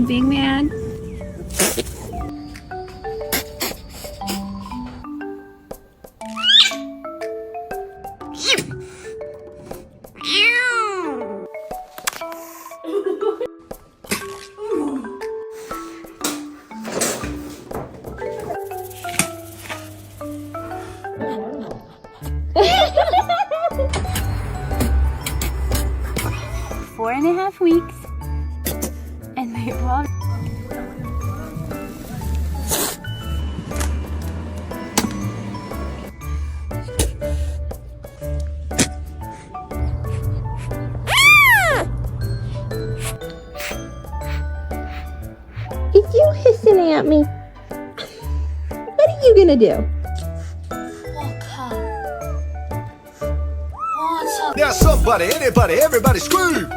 Big man. Four and a half weeks, and my mom. Is you hissing at me? What are you gonna do? Now somebody, anybody, everybody scream!